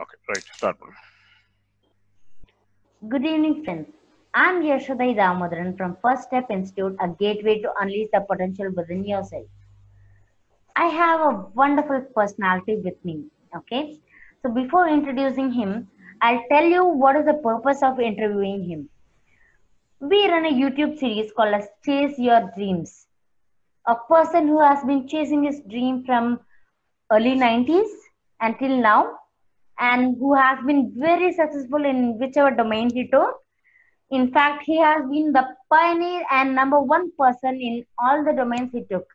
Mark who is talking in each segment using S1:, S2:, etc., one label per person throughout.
S1: Okay, right, start.
S2: Good evening, friends. I'm Yashodai Damodaran from First Step Institute, a gateway to unleash the potential within yourself. I have a wonderful personality with me. Okay, so before introducing him, I'll tell you what is the purpose of interviewing him. We run a YouTube series called as Chase Your Dreams. A person who has been chasing his dream from early 90s until now and who has been very successful in whichever domain he took. In fact, he has been the pioneer and number one person in all the domains he took.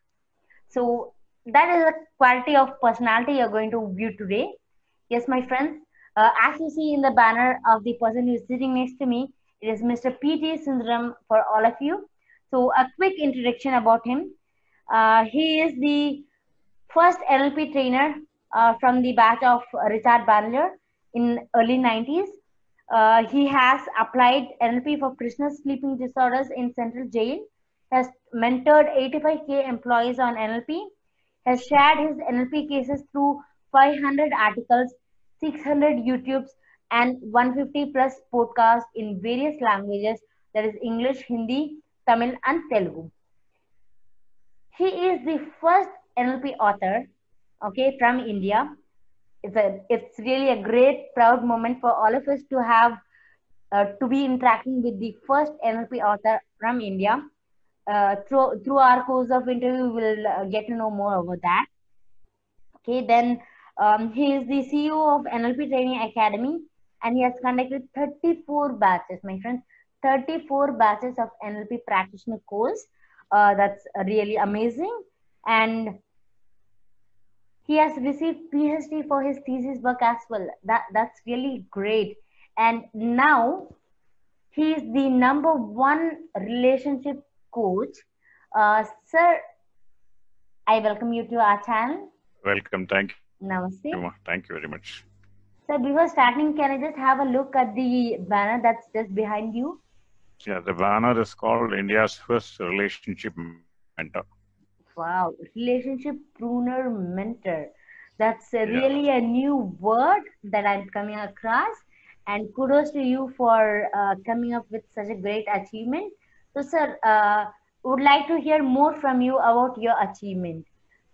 S2: So that is the quality of personality you're going to view today. Yes, my friends, as you see in the banner of the person who is sitting next to me, it is Mr. P.T. Sundaram for all of you. So a quick introduction about him. He is the first NLP trainer from the batch of Richard Bandler in early 90s. He has applied NLP for prisoners sleeping disorders in Central Jail, has mentored 85K employees on NLP, has shared his NLP cases through 500 articles, 600 YouTubes, and 150 plus podcasts in various languages, that is English, Hindi, Tamil, and Telugu. He is the first NLP author, okay, from India. It's really a great proud moment for all of us to have to be interacting with the first NLP author from India. Through our course of interview, we will get to know more about that. Okay, then he is the CEO of NLP Training Academy, and he has conducted 34 batches, my friends, 34 batches of NLP practitioner course. That's really amazing, and he has received PhD for his thesis work as well. That's really great, and now he is the number one relationship coach. Sir, I welcome you to our channel.
S1: Welcome, thank
S2: Namaste.
S1: you. Thank you very much.
S2: So before starting, can I just have a look at the banner that's just behind you?
S1: Yeah, the banner is called India's first relationship mentor.
S2: Wow, relationship pruner mentor. That's really a new word that I'm coming across. And kudos to you for coming up with such a great achievement. So, sir, would like to hear more from you about your achievement.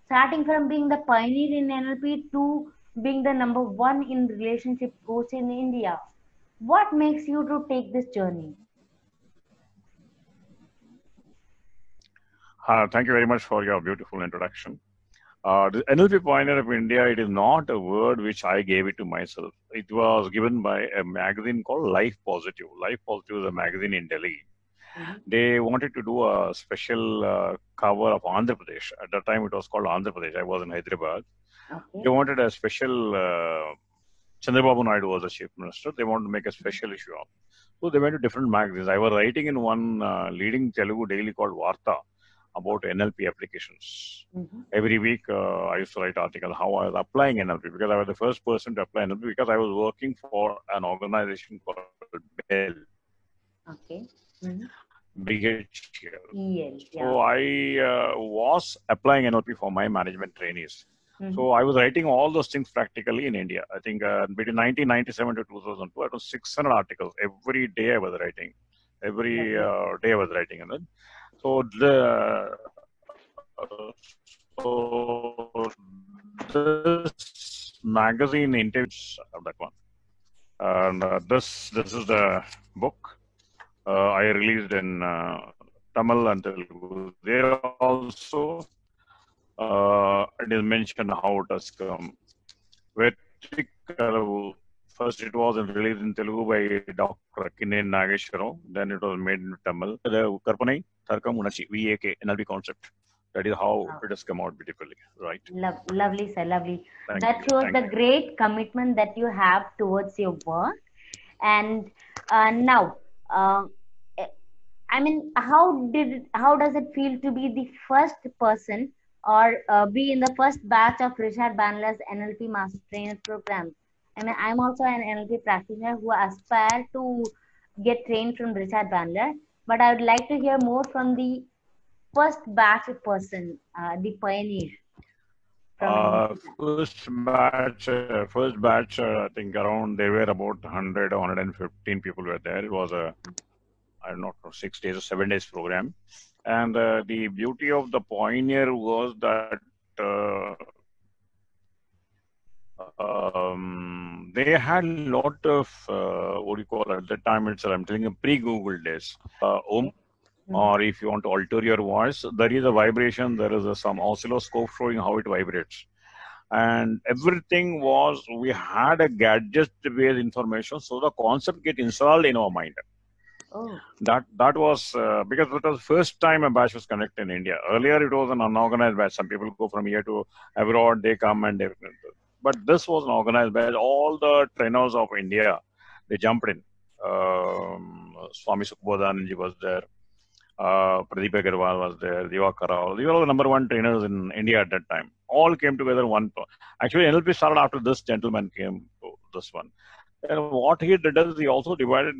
S2: Starting from being the pioneer in NLP to being the number one in relationship coach in India. What makes you to take this journey?
S1: Thank you very much for your beautiful introduction. The NLP Pioneer of India, it is not a word which I gave it to myself. It was given by a magazine called Life Positive. Life Positive is a magazine in Delhi. They wanted to do a special cover of Andhra Pradesh. At that time, it was called Andhra Pradesh. I was in Hyderabad.
S2: Okay.
S1: They wanted a special, Chandrababu Naidu was the chief minister. They wanted to make a special issue of. So they went to different magazines. I was writing in one leading Telugu daily called Varta about NLP applications. Every week, I used to write articles how I was applying NLP because I was the first person to apply NLP because I was working for an organization called BEL.
S2: Okay.
S1: BHL.
S2: Yeah.
S1: So I was applying NLP for my management trainees. So I was writing all those things practically in India. I think between 1997 to 2002, I was 600 articles. Every day I was writing. Every day I was writing. And then, so this magazine interviews that one. And this is the book I released in Tamil and Telugu. There also it is mentioned how it has come. First, it was released in Telugu by Dr. Kinne Nageshwaram. Then it was made in Tamil. The Karpanai Tarkam Unachi VAK NLP concept. That is how it has come out beautifully, right?
S2: Lovely, sir, lovely.
S1: Thank
S2: That
S1: you.
S2: shows the great commitment that you have towards your work. And now, I mean, how does it feel to be the first person or be in the first batch of Richard Bandler's NLP Master Trainer program? I mean, I'm also an NLP practitioner who aspire to get trained from Richard Bandler, but I would like to hear more from the first batch person, the pioneer. from NLP?
S1: First batch, I think around there were about 100 or 115 people were there. It was a, I don't know, 6 days or 7 days program. And the beauty of the Pioneer was that they had a lot of, what do you call it, at the time itself, I'm telling you, pre-Google days. Or if you want to alter your voice, there is a vibration, there is some oscilloscope showing how it vibrates. And everything was, we had a gadget-based information, so the concept get installed in our mind.
S2: Oh.
S1: That was because it was the first time a batch was conducted in India. Earlier, it was an unorganized batch. Some people go from here to abroad, they come and they. But this was an organized batch. All the trainers of India, they jumped in. Swami Sukhbodhananji was there. Pradeep Agarwal was there. Diwakar Rao. These were all the number one trainers in India at that time. All came together Actually, NLP started after this gentleman came to this one. And what he did is he also divided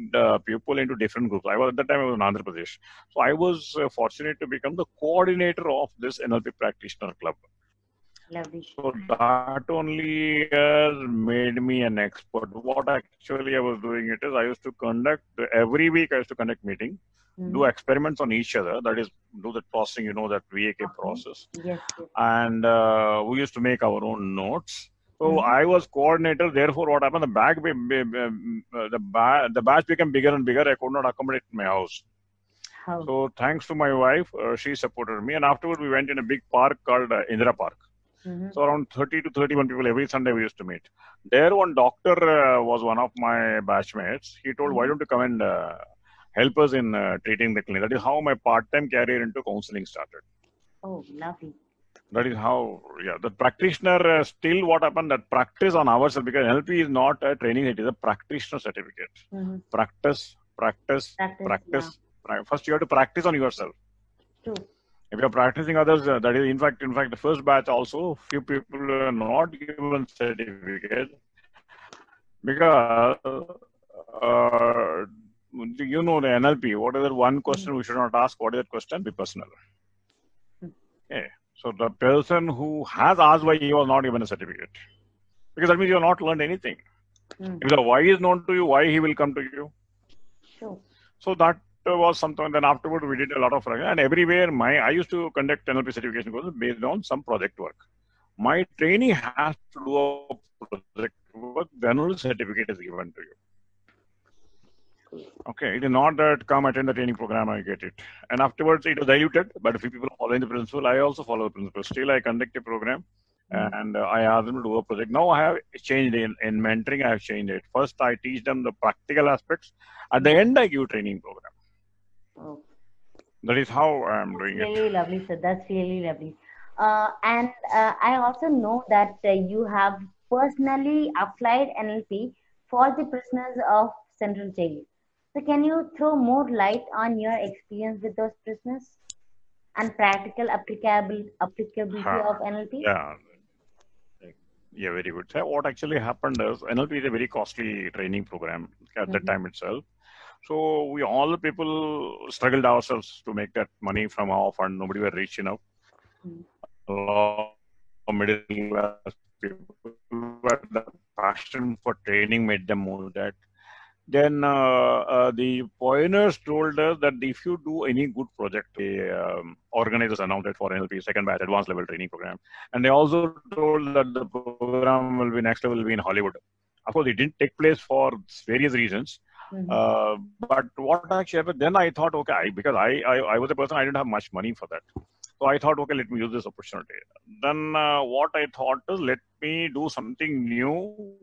S1: people into different groups. At that time I was in Andhra Pradesh. So I was fortunate to become the coordinator of this NLP practitioner club.
S2: Lovely.
S1: So that only made me an expert. What actually I was doing it is I used to conduct, every week I used to conduct meeting, do experiments on each other. That is, do the processing, that VAK process.
S2: Yes.
S1: And we used to make our own notes. So I was coordinator. Therefore, what happened? The batch became bigger and bigger. I could not accommodate in my house.
S2: How?
S1: So thanks to my wife, she supported me. And afterward, we went in a big park called Indira Park. So around 30 to 31 people every Sunday we used to meet. There, one doctor was one of my batchmates. He told, "Why don't you come and help us in treating the clinic?" That is how my part-time career into counseling started.
S2: Oh, lovely.
S1: That is how, the practitioner still what happened, that practice on ourselves, because NLP is not a training, it is a practitioner certificate. Practice. First, you have to practice on yourself.
S2: True.
S1: If you're practicing others, that is, in fact, the first batch also, few people are not given certificate because, the NLP, what is that one question we should not ask? What is that question? Be personal. Okay. So the person who has asked why he was not given a certificate, because that means you have not learned anything. If the why is known to you, why he will come to you?
S2: Sure.
S1: So that was something. Then afterward, we did a lot of, and everywhere I used to conduct NLP certification courses based on some project work. My trainee has to do a project work, then only certificate is given to you. Okay, it is not that come attend the training program, I get it. And afterwards, it was diluted, but a few people following the principle. I also follow the principle. Still, I conduct a program and I ask them to do a project. Now I have changed in mentoring, I have changed it. First, I teach them the practical aspects. At the end, I give training program.
S2: Oh.
S1: That is how I am doing
S2: really it. Lovely, sir. That's really lovely. And I also know that you have personally applied NLP for the prisoners of Central Jail. So can you throw more light on your experience with those prisoners and practical applicability of NLP?
S1: Yeah, very good. So what actually happened is NLP is a very costly training program at that time itself. So we all the people struggled ourselves to make that money from our fund. Nobody were rich enough. A lot of middle class people, but the passion for training made them more that. Then the pioneers told us that if you do any good project, the organizers announced it for NLP second batch advanced level training program, and they also told that the program will be next level will be in Hollywood. Of course, it didn't take place for various reasons. But what actually happened, then I thought, okay, because I was a person, I didn't have much money for that. So I thought, okay, let me use this opportunity. Then what I thought is, let me do something new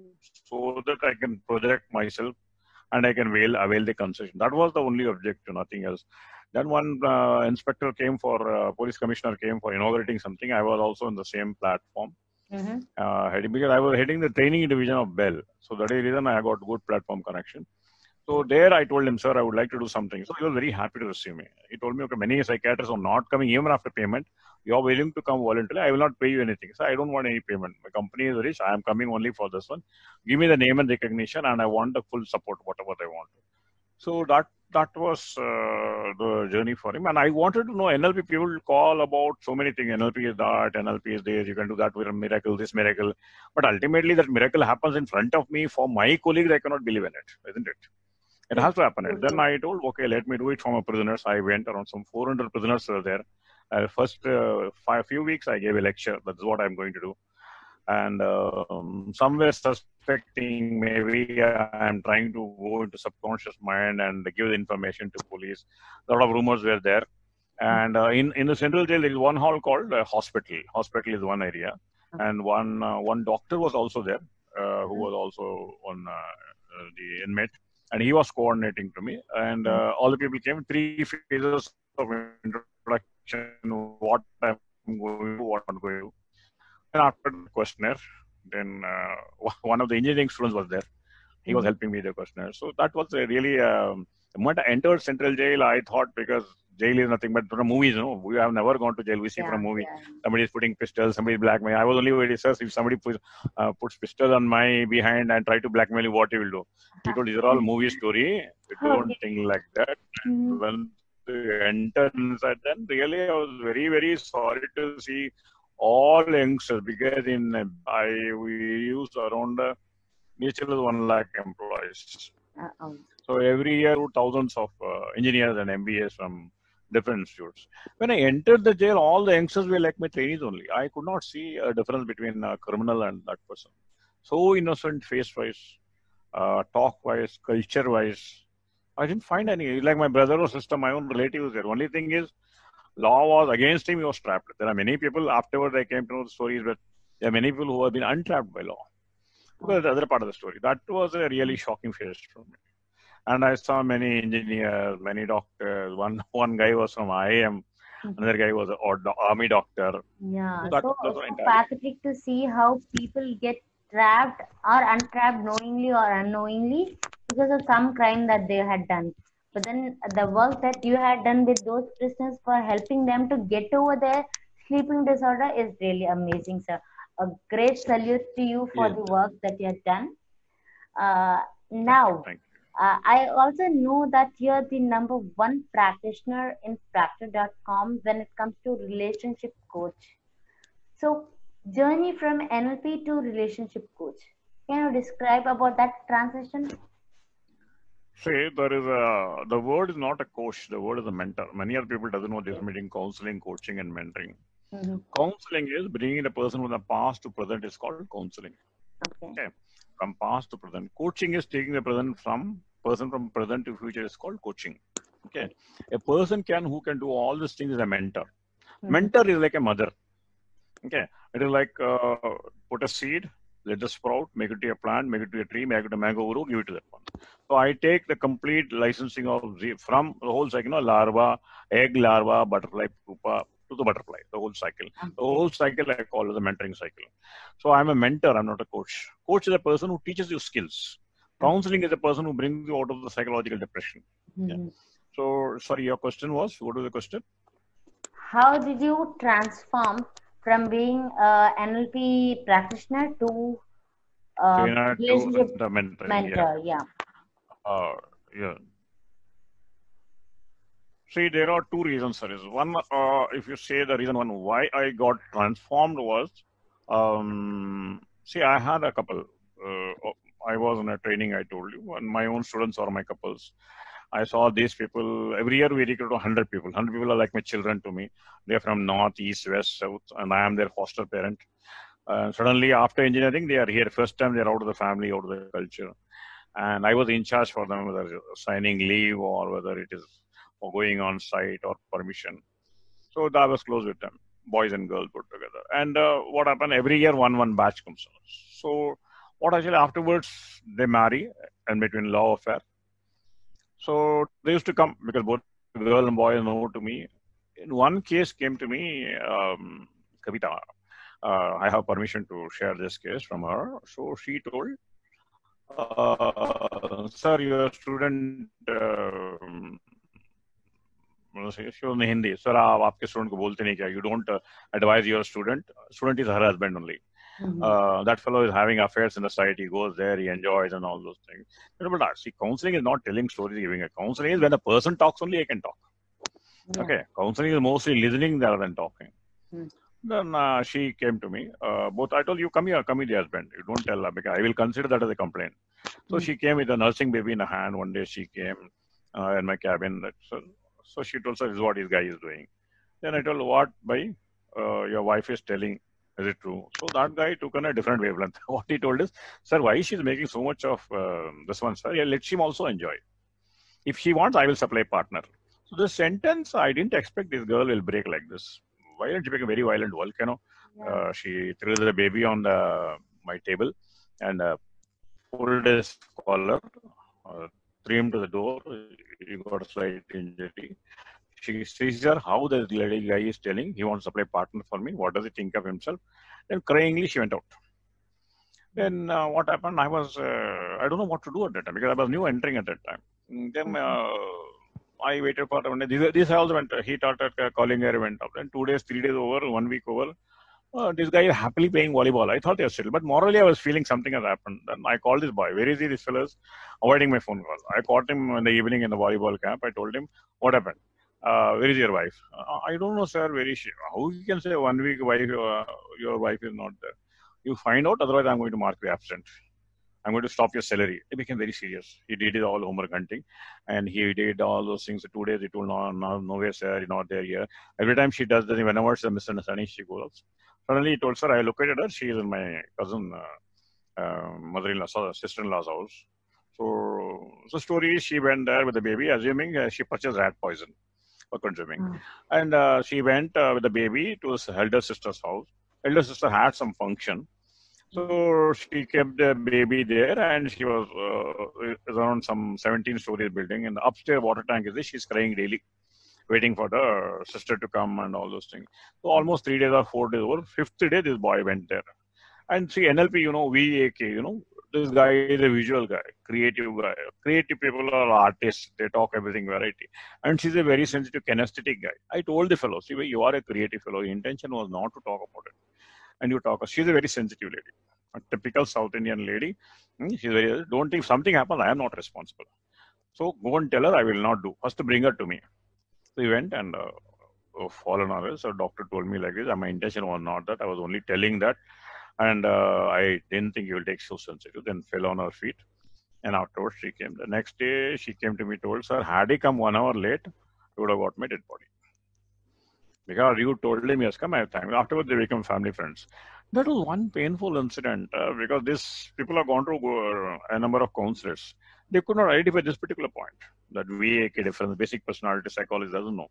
S1: so that I can project myself and I can avail the concession. That was the only objective, nothing else. Then one inspector came police commissioner came for inaugurating something. I was also in the same platform. Because I was heading the training division of Bell. So that is the reason I got good platform connection. So there I told him, sir, I would like to do something. So he was very happy to receive me. He told me, okay, many psychiatrists are not coming even after payment. You are willing to come voluntarily. I will not pay you anything. So I don't want any payment. My company is rich. I am coming only for this one. Give me the name and recognition and I want the full support, whatever they want. So that that was the journey for him. And I wanted to know NLP. People call about so many things. NLP is that, NLP is this, you can do that with a miracle, this miracle. But ultimately, that miracle happens in front of me. For my colleagues, I cannot believe in it, isn't it? It has to happen. And then I told, okay, let me do it for my prisoners. I went around some 400 prisoners were there. First few weeks, I gave a lecture. That's what I'm going to do. And some were suspecting maybe I'm trying to go into subconscious mind and give the information to police. A lot of rumors were there. And in the central jail, there is one hall called hospital. Hospital is one area. And one doctor was also there, who was also on the inmate. And he was coordinating to me. And all the people came, 3 phases of introduction, what I'm going to, what I'm not going to. And after the questionnaire, then one of the engineering students was there. He was helping me with the questionnaire. So that was really, the moment I entered Central Jail, I thought, because jail is nothing but from movies, we have never gone to jail. We see from a movie, somebody is putting pistols, somebody is blackmail. I was only waiting, sir, if somebody puts pistol on my behind and try to blackmail you, what he will do? He told, these are all movie story. Don't think like that. When you enter inside, then really I was very, very sorry to see all youngsters, because we use around mutual 1 lakh employees. So every year, thousands of engineers and MBAs from different institutes. When I entered the jail, all the youngsters were like my trainees only. I could not see a difference between a criminal and that person. So innocent, face-wise, talk-wise, culture-wise. I didn't find any. Like my brother or sister, my own relatives there. Only thing is, law was against him, he was trapped. There are many people, afterward I came to know the stories, but there are many people who have been untrapped by law. Because the other part of the story. That was a really shocking phase for me. And I saw many engineers, many doctors. One guy was from IIM, another guy was an army doctor.
S2: Yeah, so pathetic to see how people get trapped or untrapped knowingly or unknowingly because of some crime that they had done. But then the work that you had done with those prisoners for helping them to get over their sleeping disorder is really amazing, sir. A great salute to you for the work that you have done. Now, I also know that you're the #1 practitioner in Fracture.com when it comes to relationship coach. So, journey from NLP to relationship coach. Can you describe about that transition?
S1: See, the word is not a coach. The word is a mentor. Many other people doesn't know this meeting, counseling, coaching, and mentoring. Counseling is bringing a person from the past to present. Is called counseling. Okay. From past to present. Coaching is taking the person from present to future is called coaching. Okay. A person who can do all these things is a mentor. Mentor is like a mother. Okay. It is like put a seed, let it sprout, make it to a plant, make it to a tree, make it to a mango, give it to that one. So I take the complete licensing from the whole cycle, larva, egg larva, butterfly pupa to the butterfly, the whole cycle. Okay. The whole cycle I call the mentoring cycle. So I'm a mentor, I'm not a coach. Coach is a person who teaches you skills. Counseling is a person who brings you out of the psychological depression. Yeah. So, sorry, your question was, what was the question?
S2: How did you transform from being an NLP practitioner to relationship
S1: to
S2: mentor? Yeah.
S1: See, there are 2 reasons, sir. One, if you say the reason one why I got transformed was, see, I had a couple. I was in a training, I told you, and my own students are my couples. I saw these people, every year we recruit 100 people. 100 people are like my children to me. They're from north, east, west, south, and I am their foster parent. Suddenly, after engineering, they are here. First time they're out of the family, out of the culture. And I was in charge for them, whether signing leave or whether it is or going on site or permission. So I was close with them, boys and girls put together. And what happened, every year one batch comes. So what actually afterwards, they marry and between law affair. So they used to come because both girl and boy know to me. In one case came to me, Kavita. I have permission to share this case from her. So she told, sir, your student, in Hindi, sir, आप आपके student को बोलते नहीं क्या? You don't advise your student. Student is her husband only.
S2: Mhm.
S1: That fellow is having affairs in the site. He goes there, he enjoys and all those things. But see, counseling is not telling stories, giving a counseling is when a person talks only I can talk.
S2: Yeah.
S1: Okay, counseling is mostly listening rather than talking.
S2: Mm.
S1: Then she came to me. Both I told you, come here, the husband. You don't tell her because I will consider that as a complaint. So
S2: Mm.
S1: she came with a nursing baby in her hand. One day she came in my cabin. So she told, sir, this is what this guy is doing. Then I told, what, by your wife is telling, is it true? So that guy took on a different wavelength. What he told is, sir, why she's making so much of this one, sir? Yeah, let him also enjoy. If she wants, I will supply partner. So the sentence, I didn't expect this girl will break like this. Violent, she became a very violent volcano.
S2: Yeah.
S1: She threw the baby on my table and pulled his collar, threw him to the door. He got a slight injury. She sees her how the lady guy is telling he wants to play partner for me. What does he think of himself? Then cryingly she went out. Then what happened? I don't know what to do at that time because I was new entering at that time. Then
S2: Mhm.
S1: I waited for one day. This also went. He started calling her, went up. Then 2 days, 3 days over, 1 week over. This guy is happily playing volleyball. I thought they were still, but morally I was feeling something has happened. Then I called this boy. Where is he? This fellow is avoiding my phone call. I caught him in the evening in the volleyball camp. I told him what happened. Where is your wife? I don't know, sir. Where is she? How you can say 1 week wife? Your wife is not there. You find out. Otherwise, I'm going to mark you absent. I'm going to stop your salary. He became very serious. He did his all homework hunting and he did all those things. 2 days, he told, no way, sir, you're not there here. Every time she does this, whenever it's a misunderstanding, she goes. Suddenly, he told, sir, I located her. She is in my cousin, mother-in-law, sister-in-law's house. So story is she went there with the baby, assuming she purchased rat poison for consuming.
S2: Mm.
S1: And she went with the baby to his elder sister's house. Elder sister had some function. So she kept the baby there, and she was around some 17 stories building. And the upstairs water tank is there. She's crying daily, waiting for the sister to come and all those things. So almost 3 days or 4 days over. Fifth day, this boy went there. And see, NLP, VAK, this guy is a visual guy, creative guy. Creative people are artists. They talk everything variety. And she's a very sensitive, kinesthetic guy. I told the fellow, see, you are a creative fellow. Your intention was not to talk about it. And you talk. She's a very sensitive lady, a typical South Indian lady. She's very, don't think something happens, I am not responsible. So go and tell her I will not do. First bring her to me. So he went and fallen on her. So doctor told me like this. And my intention was not that. I was only telling that. And I didn't think he will take so sensitive. Then fell on her feet. And afterwards she came. The next day she came to me, told, sir, had he come 1 hour late, he would have got my dead body. Because you told him yes, come, I have time. Afterwards, they become family friends. That was one painful incident because these people have gone through a number of counselors. They could not identify this particular point that VAK difference, basic personality psychology doesn't know.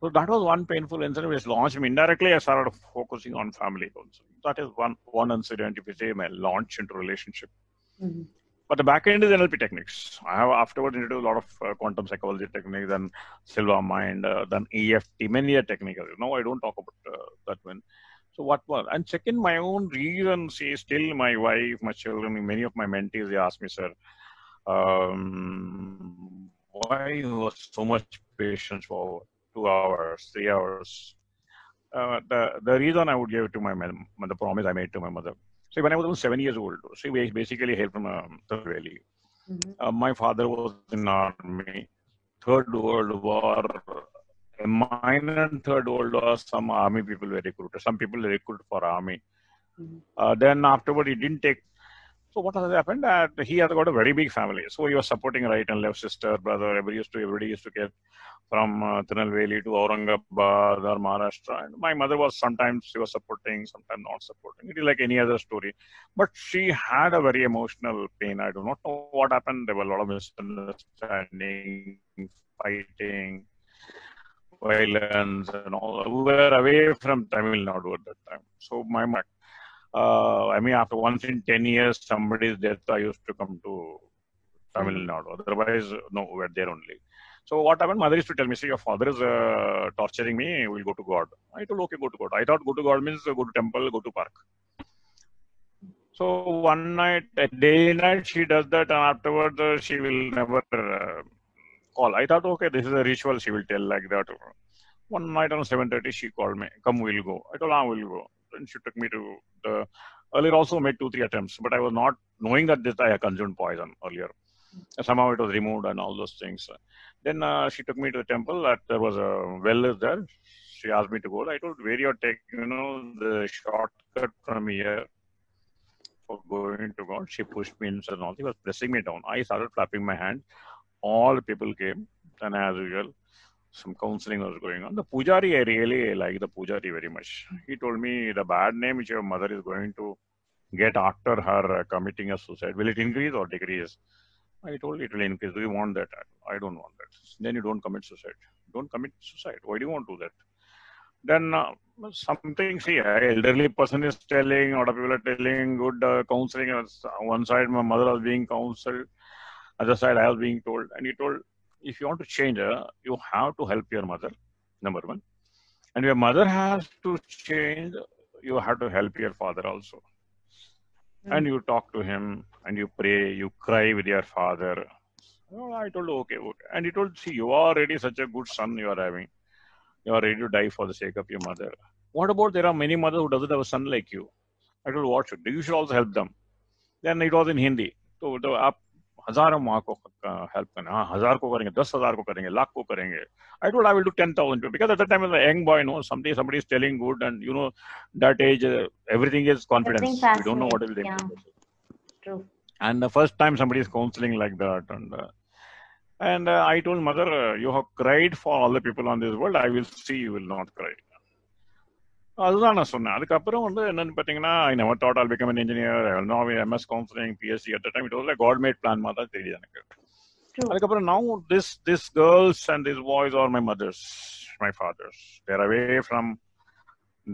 S1: So that was one painful incident which launched me. Indirectly, I started focusing on family counseling. That is one incident, if you say, my launch into relationship.
S2: Mhm.
S1: But the back end is NLP techniques. I have afterwards introduced a lot of quantum psychology techniques and Silva mind, then EFT, many techniques. No, I don't talk about that one. So what was? And second, my own reason, see, still my wife, my children, many of my mentees, they ask me, sir, why you was so much patience for 2 hours, 3 hours? The reason I would give it to my mother, the promise I made to my mother. See, when I was only 7 years old, she basically hailed from Valley.
S2: Mhm.
S1: My father was in army. Third World War, a minor and Third World War, some army people were recruited. Some people were recruited for army.
S2: Mhm.
S1: Then afterward, he didn't take. So what has happened? He has got a very big family. So he was supporting right and left, sister, brother. Everybody used to get from Tirunelveli to Aurangabad or Maharashtra. And my mother was sometimes she was supporting, sometimes not supporting. It is like any other story. But she had a very emotional pain. I do not know what happened. There were a lot of misunderstanding, fighting, violence, and all. We were away from Tamil Nadu at that time. So my after once in 10 years, somebody's death, I used to come to Tamil
S2: Mhm.
S1: Nadu. Otherwise, no, we're there only. So what happened? Mother used to tell me, see, your father is torturing me. We'll go to God. I told, okay, go to God. I thought go to God means go to temple, go to park. So one night, day night, she does that, and afterwards she will never call. I thought, okay, this is a ritual. She will tell like that. One night on 7:30, she called me. Come, we'll go. I told, we'll go. and she took me to the. Earlier also made 2-3 attempts, but I was not knowing that this I had consumed poison earlier. Somehow it was removed and all those things. Then she took me to the temple. That there was a well is there. She asked me to go. I told, where you're taking, the shortcut from here for going to God. She pushed me inside and all. She was pressing me down. I started clapping my hand. All the people came, and as usual, some counseling was going on. The pujari, I really like the pujari very much. He told me the bad name which your mother is going to get after her committing a suicide, will it increase or decrease? I told it will increase. Do you want that? I don't want that. Then you don't commit suicide. Don't commit suicide. Why do you want to do that? Then something, see, elderly person is telling, or people are telling good counseling. One side, my mother was being counseled. Other side, I was being told. And he told, if you want to change her, you have to help your mother, number one. And your mother has to change, you have to help your father also. And you talk to him, and you pray, you cry with your father. Oh, I told, okay. And he told, see, you are already such a good son you are having. You are ready to die for the sake of your mother. What about there are many mothers who doesn't have a son like you? I told, what should do? You should also help them. Then it was in Hindi. So आप हजारों माँ को help करना, हाँ 1000 को करेंगे, 10,000 को करेंगे, लाख को करेंगे. I told I will do 10,000 because at that time I was a young boy. Somebody is telling good, and that age everything is confidence. We don't know what will they do.
S2: True.
S1: And the first time somebody is counseling like that, and I told mother, you have cried for all the people on this world. I will see you will not cry. அதுதான் நான் சொன்னேன். அதுக்கப்புறம் என்னன்னு பார்த்தீங்கன்னா, I never thought I'll become an engineer. I will now be MS counseling, PSC. At the time, it was like God made plan மாதிரி தான் தெரியுது எனக்கு. அதுக்கப்புறம் now this girls and these boys are my mothers, my fathers. They're away from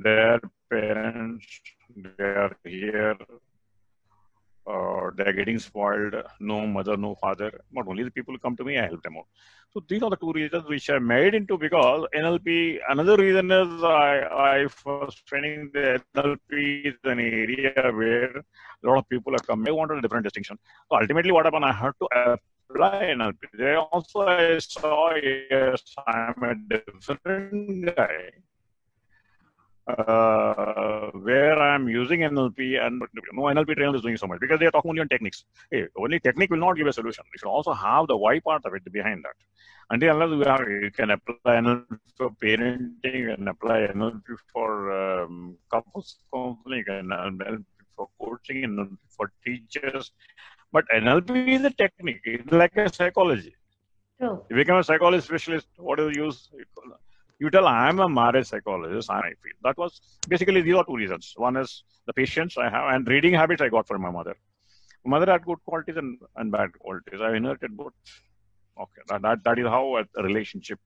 S1: their parents. They are here. They're getting spoiled. No mother, no father. Not only the people who come to me, I help them out. So these are the two reasons which I made into, because NLP. Another reason is I was training the NLP is an area where a lot of people are coming. I wanted a different distinction. So ultimately, what happened? I had to apply NLP. There also I saw, yes, I'm a different guy. Where I'm using NLP, and no NLP trainer is doing so much because they are talking only on techniques. Hey, only technique will not give a solution. You should also have the why part of it behind that. Unless you can apply NLP for parenting, you can apply NLP for couples counseling, and NLP for coaching, and NLP for teachers. But NLP is a technique. It's like a psychology.
S2: True.
S1: You become a psychologist specialist. What do you use? You tell, I'm a marriage psychologist, I feel. That was basically, these are two reasons. One is the patience I have, and reading habits I got from my mother. My mother had good qualities and bad qualities. I inherited both. Okay, that is how a relationship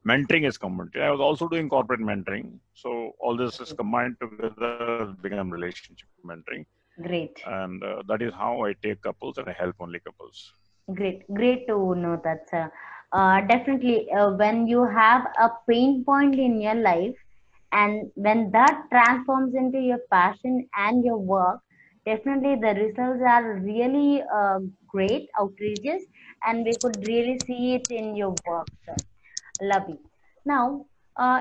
S1: mentoring is combined. I was also doing corporate mentoring. So all this is combined together, become relationship mentoring.
S2: Great.
S1: And that is how I take couples and I help only couples.
S2: Great to know that, sir. Definitely, when you have a pain point in your life, and when that transforms into your passion and your work, definitely the results are really great, outrageous, and we could really see it in your work, sir. Lovely. Now,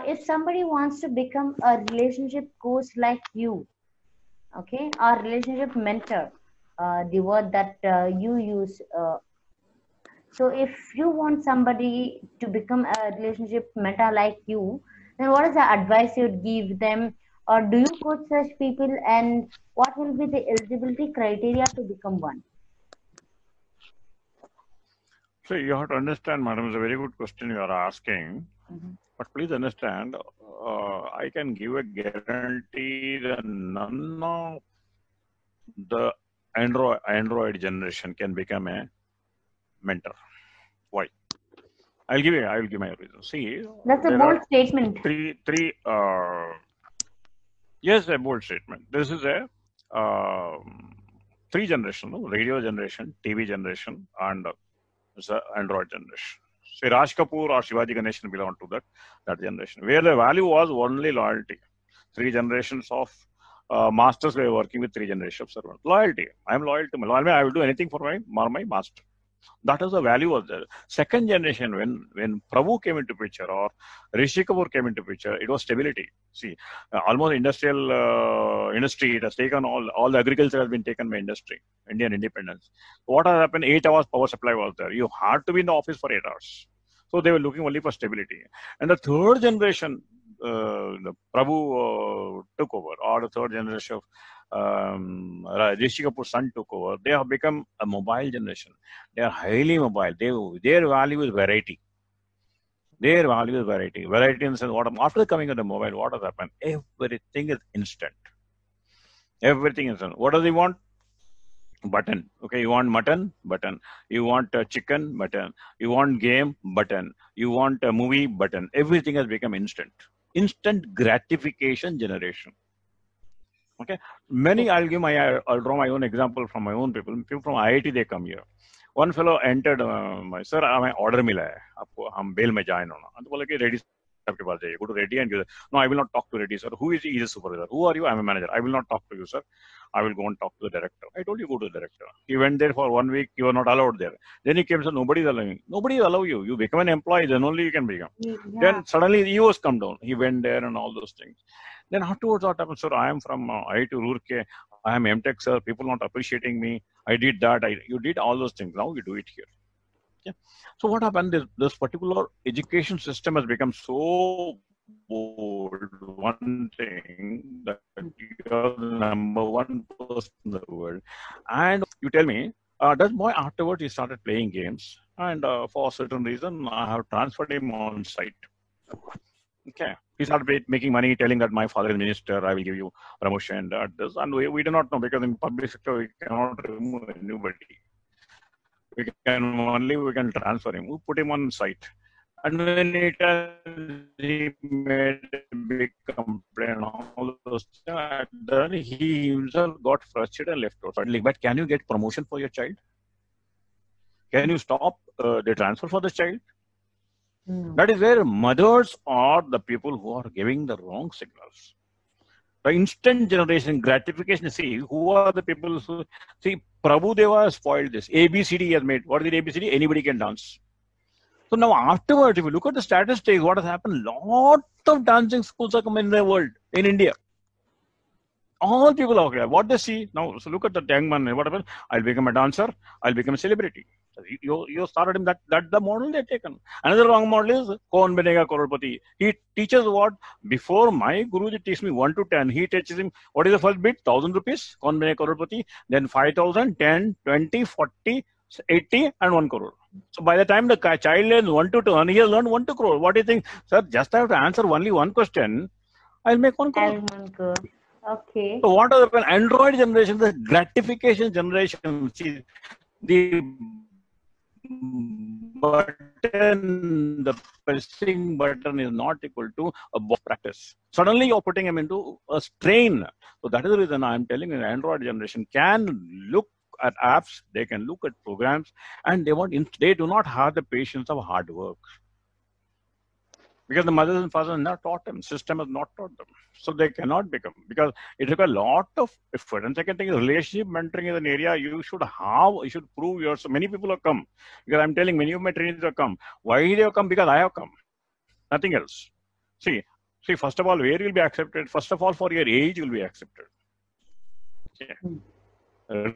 S2: if somebody wants to become a relationship coach like you, okay, or relationship mentor, the word that you use. So if you want somebody to become a relationship mentor like you, then what is the advice you'd give them? Or do you coach such people, and what will be the eligibility criteria to become one?
S1: So you have to understand, madam, it's a very good question you are asking. But please understand, I can give a guarantee that none of the Android generation can become a mentor. Why? I will give my reason. See,
S2: that's a bold statement.
S1: Yes, a bold statement. This is a three generation: radio generation, TV generation, and the Android generation. Say Raj Kapoor or Shivaji Ganesan belong to that generation, where the value was only loyalty. Three generations of masters were working with three generations of servants. Loyalty. I am loyal to my. I will do anything for my master. That is the value of the second generation. When Prabhu came into picture or Rishi Kapoor came into picture, it was stability. See, almost industry, it has taken all the agriculture has been taken by industry, Indian independence. What has happened? 8 hours power supply was there. You had to be in the office for 8 hours. So they were looking only for stability. And the third generation, the Prabhu took over, or the third generation of Rishi Kapoor's son took over. They have become a mobile generation. They are highly mobile. Their value is variety. Their value is variety. Variety in the sense, after coming on the mobile, what has happened? Everything is instant. Everything is instant. What does he want? Button. Okay, you want mutton? Button. You want chicken? Button. You want game? Button. You want a movie? Button. Everything has become instant. Instant gratification generation. Okay, I'll draw my own example from my own people. People from IIT, they come here. One fellow entered, sir, हमें order मिला है, आपको हम bail में join होना. तो बोले कि Reddy साहब के पास जाइए. Go to Reddy and give. No, I will not talk to Reddy, sir. Who is he? He is a supervisor. Who are you? I am a manager. I will not talk to you, sir. I will go and talk to the director. I told you, go to the director. He went there for 1 week. You were not allowed there. Then he came and said, nobody is allowing. Nobody will allow you. You become an employee, then only you can become. Yeah. Then suddenly the EOs come down. He went there and all those things. Then afterwards, what happened? Sir, I am from IIT Roorkee. I am MTech, sir. People not appreciating me. I did that. You did all those things. Now you do it here. Yeah. So what happened is this particular education system has become so bold. One thing that you're the number one person in the world. And you tell me, does boy afterwards he started playing games, and for a certain reason I have transferred him on site. Okay, he started making money, telling that my father is minister, I will give you promotion, this, and we do not know, because in public sector we cannot remove anybody. We can transfer him. We put him on site, and when he made a big complaint, all those things, then he himself got frustrated and left out. Suddenly, but can you get promotion for your child? Can you stop the transfer for the child? That is where mothers are the people who are giving the wrong signals. The instant generation gratification. See, who are the people who... See, Prabhu Deva spoiled this. ABCD has made. What is the ABCD? Anybody can dance. So now afterwards, if you look at the statistics, what has happened? Lots of dancing schools are coming in the world, in India. All people are there. What they see now, so look at the young man. What happened? I'll become a dancer. I'll become a celebrity. You started him. That's the model they've taken. Another wrong model is Kaun Banega Crorepati. He teaches what? Before my Guruji teaches me 1 to 10, he teaches him what is the first bit? 1,000 rupees. Kaun Banega Crorepati. Then 5,000, 10, 20, 40, 80, and 1 crore. So by the time the child learns 1 to 10, he has learned 1 to crore. What do you think? Sir, just I have to answer only one question. I'll make 1 crore.
S2: Okay.
S1: So what are the Android generation, the gratification generation? See, the button, the pressing button is not equal to a practice. Suddenly you're putting him into a strain. So that is the reason I'm telling you, the Android generation can look at apps, they can look at programs, and they do not have the patience of hard work. Because the mothers and fathers have not taught them, system has not taught them. So they cannot become, because it requires a lot of effort. And second thing is, relationship mentoring is an area you should prove yourself. Many people have come, because I'm telling many of my trainees have come. Why they have come? Because I have come. Nothing else. See, first of all, where you will be accepted? First of all, for your age, you will be accepted. Okay.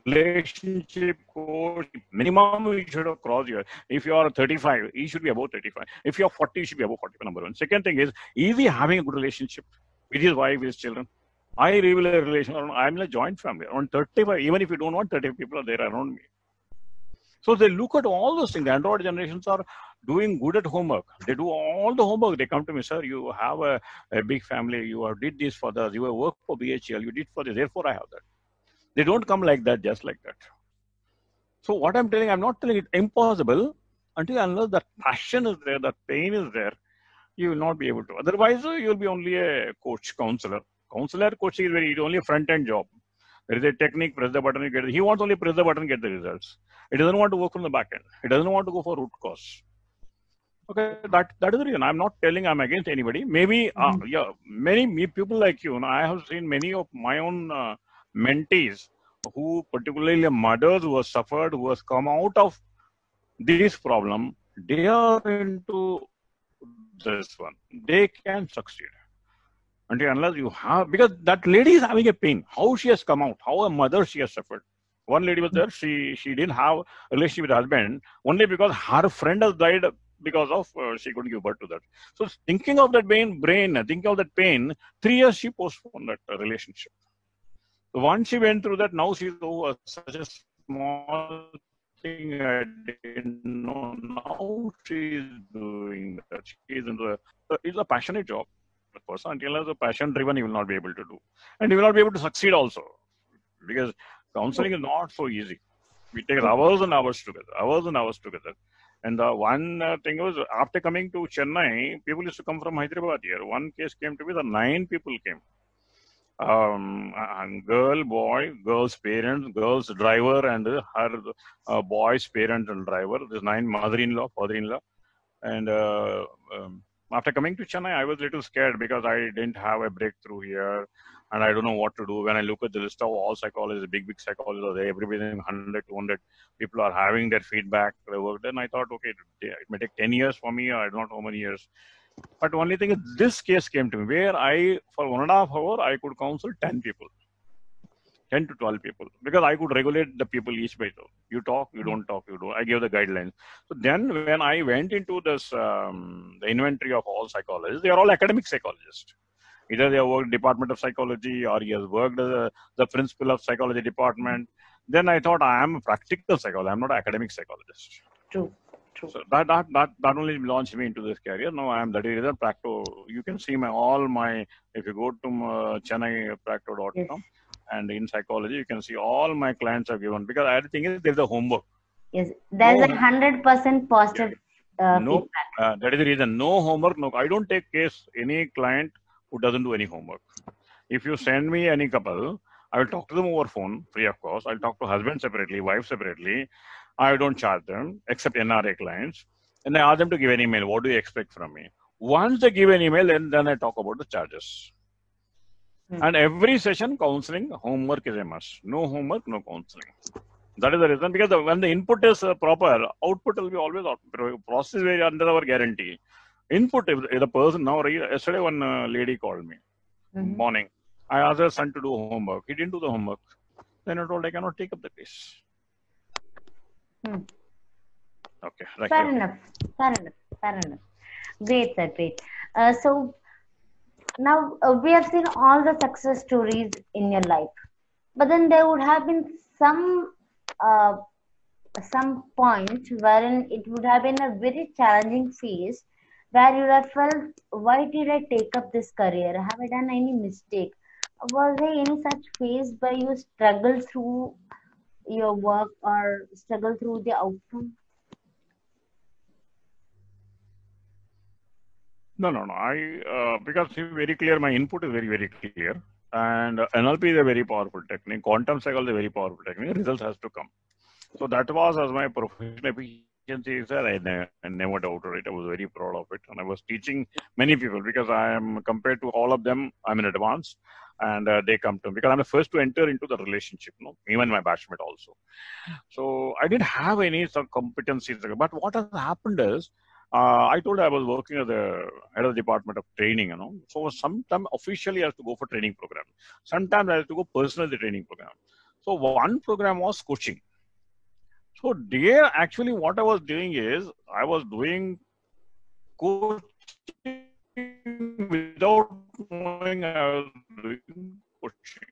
S1: Relationship coach, minimum you should have crossed your. If you are 35, you should be above 35. If you are 40, you should be above 40. Number one. Second thing is he having a good relationship with his wife, with his children. I reveal a relation. I'm in a joint family. Around 35, even if you don't want 35 people are there around me. So they look at all those things. The Android generations are doing good at homework. They do all the homework. They come to me, sir, you have a big family. You did this for us. You have worked for BHL. You did for this. Therefore, I have that. They don't come like that, just like that. So what I'm telling, I'm not telling it impossible unless the passion is there, the pain is there, you will not be able to. Otherwise, you'll be only a coach, counselor. Coaching is only a front-end job. There is a technique, press the button, you get it. He wants only press the button, get the results. He doesn't want to work from the back end. He doesn't want to go for root cause. Okay, that is the reason. I'm not telling I'm against anybody. Maybe, many people like you, I have seen many of my own mentees who, particularly mothers who have suffered, who has come out of this problem, they are into this one. They can succeed. Until unless you have, because that lady is having a pain. How she has come out, how a mother she has suffered. One lady was there, she didn't have a relationship with her husband only because her friend has died because of she couldn't give birth to that. So thinking of that thinking of that pain, 3 years she postponed that relationship. So once she went through that, now she's such a small thing I didn't know. Now she's doing that. She's into it's a passionate job. The person, until as a passion driven, he will not be able to do, and he will not be able to succeed also, because counseling is not so easy. We take hours and hours together. And the one thing was, after coming to Chennai, people used to come from Hyderabad here. One case came to me, the 9 people came. Girl, boy, girl's parents, girl's driver, and her boy's parent and driver. There's 9 mother-in-law, father-in-law. And after coming to Chennai, I was a little scared because I didn't have a breakthrough here, and I don't know what to do. When I look at the list of all psychologists, big psychologists, there, everybody 100, 200 people are having their feedback. Then I thought, okay, it may take 10 years for me, or I don't know how many years. But the only thing is, this case came to me where for 1.5 hours, I could counsel 10 people, 10 to 12 people, because I could regulate the people each by two. You talk, you don't talk, you do. I gave the guidelines. So then when I went into this, the inventory of all psychologists, they are all academic psychologists. Either they have worked Department of Psychology, or he has worked as the principal of psychology department. Then I thought, I am a practical psychologist. I'm not an academic psychologist.
S2: True.
S1: So that only launched me into this career. Now I am that is Practo. You can see all my, if you go to ChennaiPracto.com,
S2: Yes.
S1: and in psychology, you can see all my clients are given, because I think there's a homework.
S2: Yes, there's a
S1: No.
S2: 100% positive
S1: No,
S2: feedback.
S1: that is the reason. No homework. No, I don't take case any client who doesn't do any homework. If you send me any couple, I will talk to them over phone, free of cost. I'll talk to husband separately, wife separately. I don't charge them, except NRA clients. And I ask them to give an email. What do you expect from me? Once they give an email, then I talk about the charges. And every session, counseling, homework is a must. No homework, no counseling. That is the reason, because when the input is proper, output will be always process is under our guarantee. Input, if the person, now yesterday one lady called me, morning. I asked her son to do homework. He didn't do the homework. Then I told, I cannot take up the case. Okay. Right.
S2: Fair enough. Great, sir, great. So now we have seen all the success stories in your life, but then there would have been some point wherein it would have been a very challenging phase where you would have felt, why did I take up this career? Have I done any mistake? Was there any such phase where you struggled through your work or struggle through the outcome?
S1: No. Because it's very clear, my input is very, very clear. And NLP is a very powerful technique. Quantum psychology is a very powerful technique. Results has to come. So that was as my professional efficiency, sir. I never doubted it. I was very proud of it. And I was teaching many people, because I am, compared to all of them, I'm in advance. And they come to me because I'm the first to enter into the relationship, even my batchmate also. So I didn't have any sort of competencies. But what has happened is, I told I was working as the head of the department of training, So sometimes officially I have to go for training program. Sometimes I have to go personally the training program. So one program was coaching. So there, actually, what I was doing is, I was doing coaching without knowing I was doing coaching.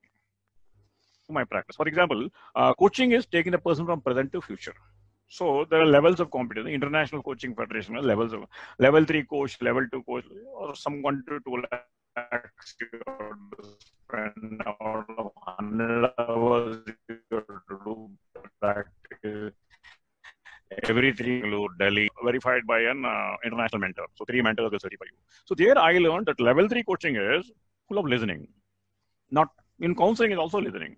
S1: My practice. For example, coaching is taking the person from present to future. So there are levels of competence. International Coaching Federation has levels of level 3 coach, level 2 coach, or some 1 to 2 lakhs spend out of 100 hours to do practice. Every 3 Delhi, verified by an international mentor. So 3 mentors will certify you. So there I learned that level 3 coaching is full of listening. Not in counseling is also listening.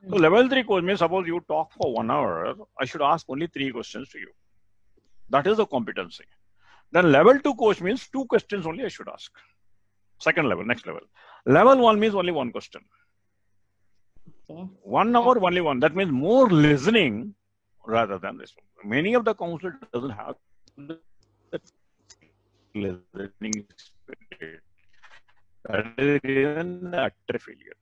S1: So level 3 coach means, suppose you talk for 1 hour, I should ask only 3 questions to you. That is the competency. Then level 2 coach means 2 questions only I should ask. Second level, next level. Level 1 means only 1 question. Okay. 1 hour, only 1. That means more listening rather than this. Many of the council doesn't have the listening spirit. That is an utter failure.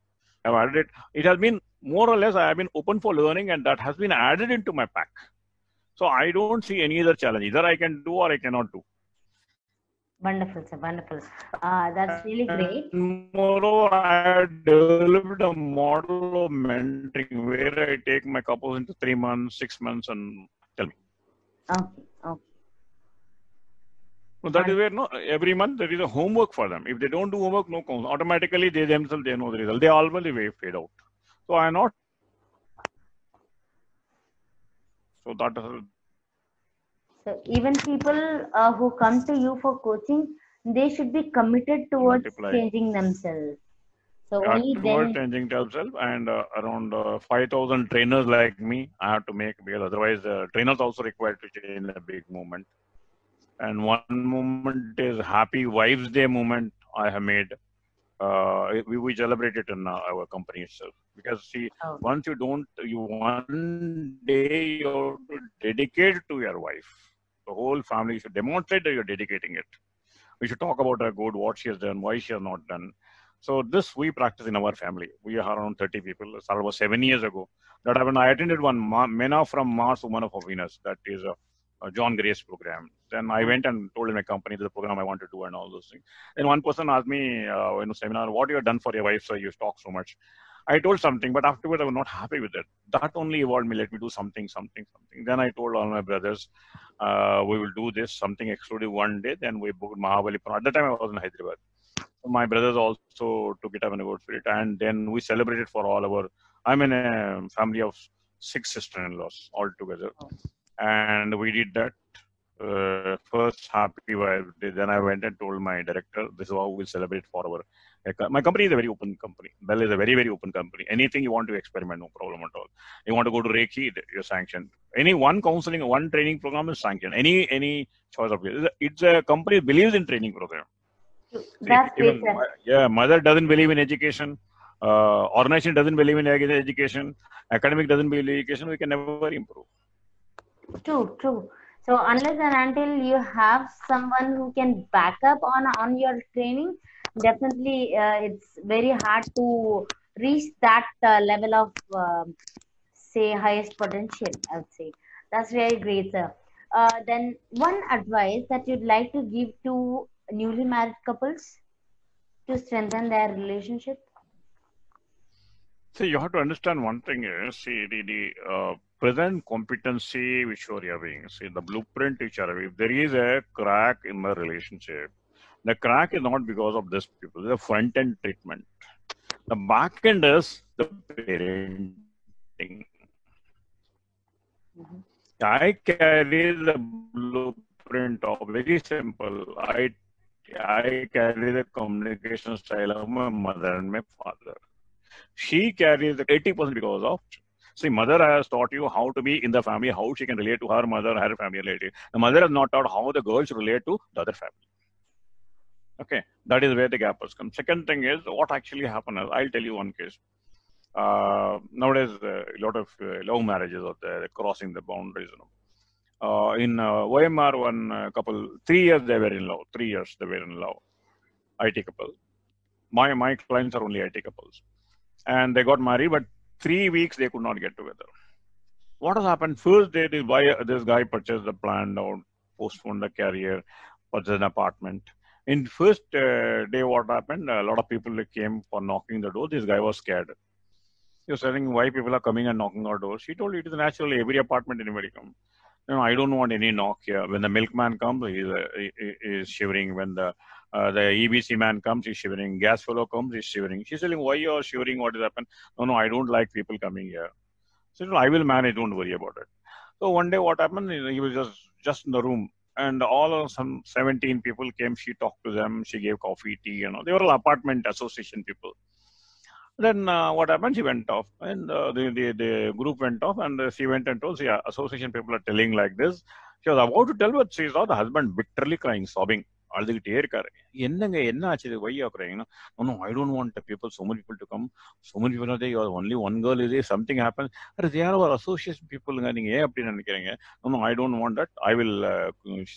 S1: I've added it. It has been more or less, I have been open for learning, and that has been added into my pack. So I don't see any other challenge. Either I can do or I cannot do.
S2: Wonderful, sir. Wonderful. That's really great.
S1: And moreover, I have developed a model of mentoring where I take my couples into 3 months, 6 months, and tell me.
S2: Okay. Okay.
S1: So that is where every month there is a homework for them. If they don't do homework, no count. Automatically they themselves they know the result. They already fade out. So I am not. So that is.
S2: So even people who come to you for coaching, they should be committed towards changing themselves. So only
S1: towards
S2: then
S1: changing themselves, and around 5,000 trainers like me, I have to make, because otherwise trainers also required to change a big movement. And one movement is Happy Wives Day movement I have made. We celebrate it in our company itself. Because see, once you don't, you one day you have to dedicate to your wife. The whole family should demonstrate that you're dedicating it. We should talk about her good, what she has done, why she has not done. So this we practice in our family. We are around 30 people. It started about 7 years ago. That happened. I attended one MENA from Mars, Woman of Venus. That is a John Grace program. Then I went and told in my company the program I want to do and all those things. Then one person asked me in a seminar, what you have done for your wife, so you talk so much. I told something, but afterwards I was not happy with it. That only evolved me, let me do something. Then I told all my brothers, we will do this, something exclusive one day. Then we booked Mahabalipuram. At that time I was in Hyderabad. So my brothers also took it up in a good spirit. And then we celebrated for all our, I'm in a family of 6 sister-in-laws all together. And we did that. First Happy Wife Day. Then I went and told my director, this is how we'll celebrate for our. My company is a very open company. Bell is a very, very open company. Anything you want to experiment, no problem at all. You want to go to Reiki, you're sanctioned. Any one counseling, one training program is sanctioned. Any choice of it. It's a company that believes in training program.
S2: That's great,
S1: yeah, mother doesn't believe in education. Organization doesn't believe in education. Academic doesn't believe in education. We can never improve.
S2: True. So unless and until you have someone who can back up on your training, definitely it's very hard to reach that level of say highest potential. I would say that's very great, sir. Then one advice that you'd like to give to newly married couples to strengthen their relationship.
S1: See, you have to understand one thing is, see, the present competency which you are having, see, the blueprint which you are having, if there is a crack in the relationship, the crack is not because of this people, it's a front-end treatment. The back end is the parenting. I carry the blueprint of, very simple, I carry the communication style of my mother and my father. She carries the 80% because of, see, mother has taught you how to be in the family, how she can relate to her mother, her family relative. The mother has not taught how the girl should relate to the other family. Okay, that is where the gap has come. Second thing is, what actually happened is, I'll tell you one case. Nowadays, a lot of love marriages are there, crossing the boundaries. In OMR, one couple, 3 years they were in love. 3 years they were in love. IT couple. My clients are only IT couples. And they got married, but 3 weeks they could not get together. What has happened? First day, this guy purchased the plan out, postponed the career, purchased an apartment. In first day, what happened? A lot of people came for knocking the door. This guy was scared. He was saying, why people are coming and knocking our doors? She told, it is natural. Every apartment, anybody come. No, I don't want any knock here. When the milkman comes, he is shivering. When the EBC man comes, he's shivering. Gas fellow comes, he's shivering. She's telling, why you are shivering? What has happened? No, I don't like people coming here. She said, I will manage. Don't worry about it. So one day, what happened? He was just in the room, and all of some 17 people came. She talked to them. She gave coffee, tea, They were all apartment association people. Then what happened? She went off, and the group went off, and she went and told, association people are telling like this. She was about to tell, but she saw the husband bitterly crying, sobbing. அழுதுகிட்டே இருக்காரு. என்னங்க என்ன ஆச்சு, why you are crying? No, no, I don't want people, so many people to come, so many people are there, you are only one girl is there, something happens. They are our association people. நீங்க ஏன் அப்படி நினைக்கிறீங்க? No, no, I don't want that. I will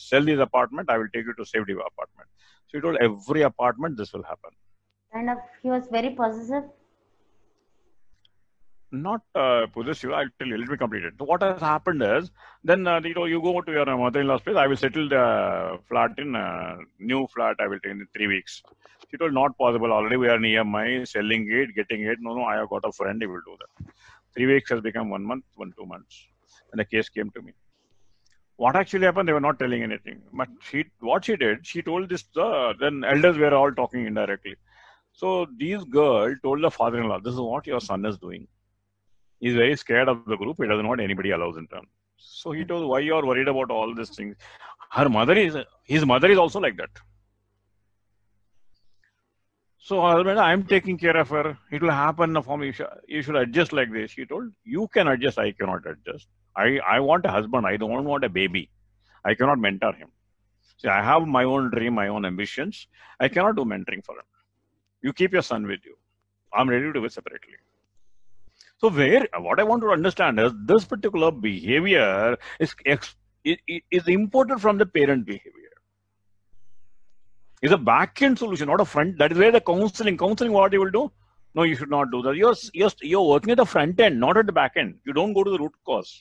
S1: sell this apartment, I will take you to safety apartment. So he told every apartment this will happen.
S2: Kind of, he was very possessive.
S1: Not possessive. I'll tell you. Let me complete it. So what has happened is, then you go to your mother-in-law's place. I will settle the flat in new flat. I will take in 3 weeks. She told, not possible. Already we are near my selling it, getting it. No, I have got a friend. He will do that. 3 weeks has become 1 month, 2 months, and the case came to me. What actually happened? They were not telling anything. But what she did, she told this. Then elders were all talking indirectly. So this girl told the father-in-law, "This is what your son is doing. He's very scared of the group. He doesn't want anybody allows in turn." So he told, "Why you are worried about all these things? His mother is also like that. So husband, I'm taking care of her. It will happen for me. You should adjust like this." He told, "You can adjust. I cannot adjust. I want a husband. I don't want a baby. I cannot mentor him. See, I have my own dream, my own ambitions. I cannot do mentoring for him. You keep your son with you. I'm ready to do it separately." So what I want to understand is this particular behavior is imported from the parent behavior. It's a back-end solution, not a front. That is where the counseling, what you will do? No, you should not do that. You're working at the front end, not at the back end. You don't go to the root cause.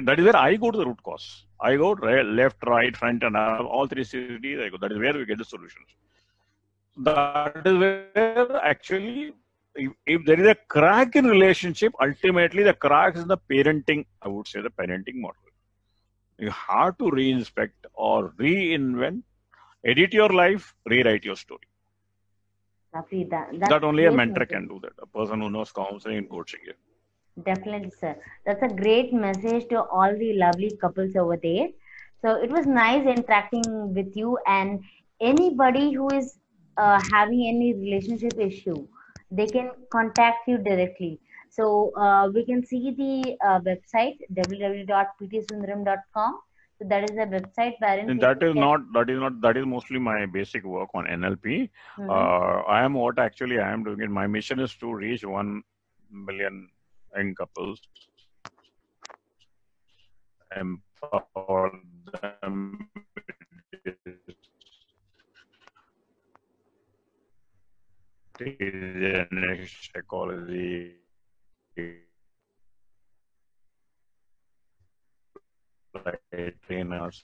S1: That is where I go to the root cause. I go left, right, front, and all 360s. I go. That is where we get the solutions. That is where actually, if there is a crack in relationship, ultimately the crack is the parenting, I would say the parenting model. You have to reinspect or reinvent, edit your life, rewrite your story.
S2: Lovely.
S1: That only a mentor can do that, a person who knows counseling and coaching.
S2: Definitely, sir. That's a great message to all the lovely couples over there. So it was nice interacting with you, and anybody who is having any relationship issue, they can contact you directly. So we can see the website www.ptsundaram.com. So that is the website wherein
S1: that is mostly my basic work on NLP. I am doing it. My mission is to reach 1 million young couples, empower them psychology, trainers,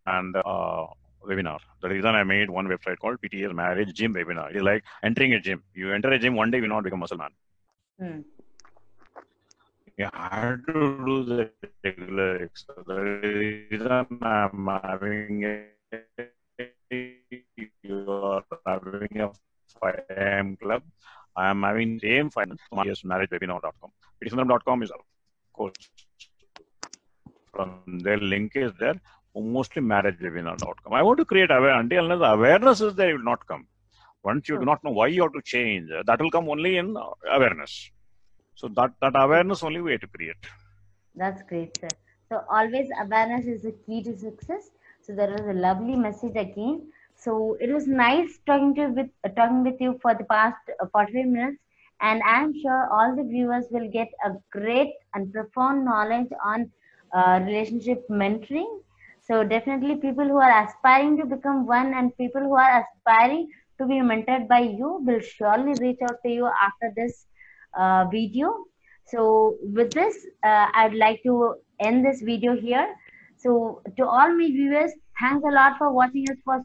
S1: and webinar. The reason I made one website called PTS Marriage Gym Webinar. It's like entering a gym. You enter a gym, one day you will not become a muscle man. You have to do the regular exercise. The reason I'm having you are having a 5 AM club. I am having same finance. marriagewebinar.com. ptsundaram.com is, of course, from their link is there. Mostly marriagewebinar.com. I want to create awareness. Until the awareness is there, it will not come. Once you do not know why you have to change, that will come only in awareness. So that awareness only we have to create.
S2: That's great, sir. So always awareness is the key to success. So there was a lovely message again. So it was nice talking with you for the past 45 minutes, and I'm sure all the viewers will get a great and profound knowledge on relationship mentoring. So definitely people who are aspiring to become one and people who are aspiring to be mentored by you will surely reach out to you after this video. So with this, I'd like to end this video here. So to all my viewers, thanks a lot for watching us for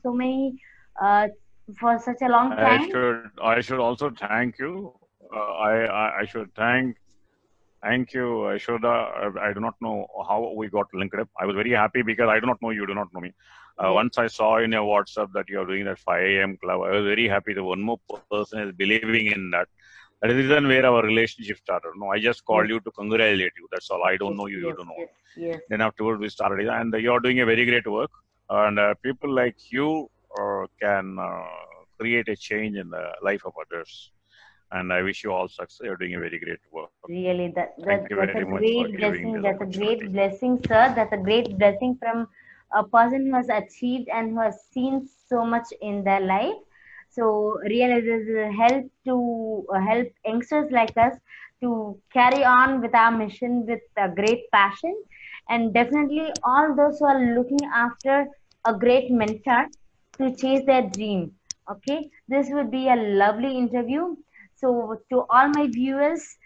S2: for such a long time.
S1: I should also thank you. I should thank you, Yashoda. I do not know how we got linked up. I was very happy because I do not know you, do not know me. Once I saw in your WhatsApp that you are doing that 5 AM club, I was very happy that one more person is believing in that. That is the reason where our relationship started. No, I just called you to congratulate you. That's all. I don't know you, you don't know.
S2: Yes.
S1: Then afterwards we started, and you are doing a very great work. And people like you can create a change in the life of others. And I wish you all success. You're doing a very great work.
S2: Really, that's a great blessing. That's a great blessing, sir. That's a great blessing from a person who has achieved and who has seen so much in their life. So really, this will help to help youngsters like us to carry on with our mission with a great passion, and definitely all those who are looking after a great mentor to chase their dream. Okay, this would be a lovely interview. So to all my viewers,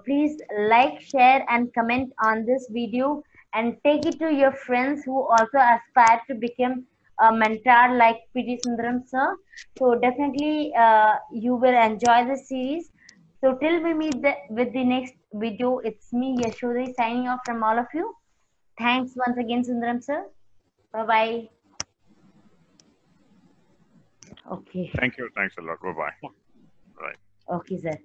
S2: please like, share, and comment on this video, and take it to your friends who also aspire to become a mentor like PT Sundaram sir. So definitely you will enjoy the series. So till we meet with the next video, it's me Yashodri signing off from all of you. Thanks once again, Sundaram sir. Bye bye. Okay.
S1: Thank you. Thanks a lot. Bye bye.
S2: Yeah.
S1: Right.
S2: Okay, sir.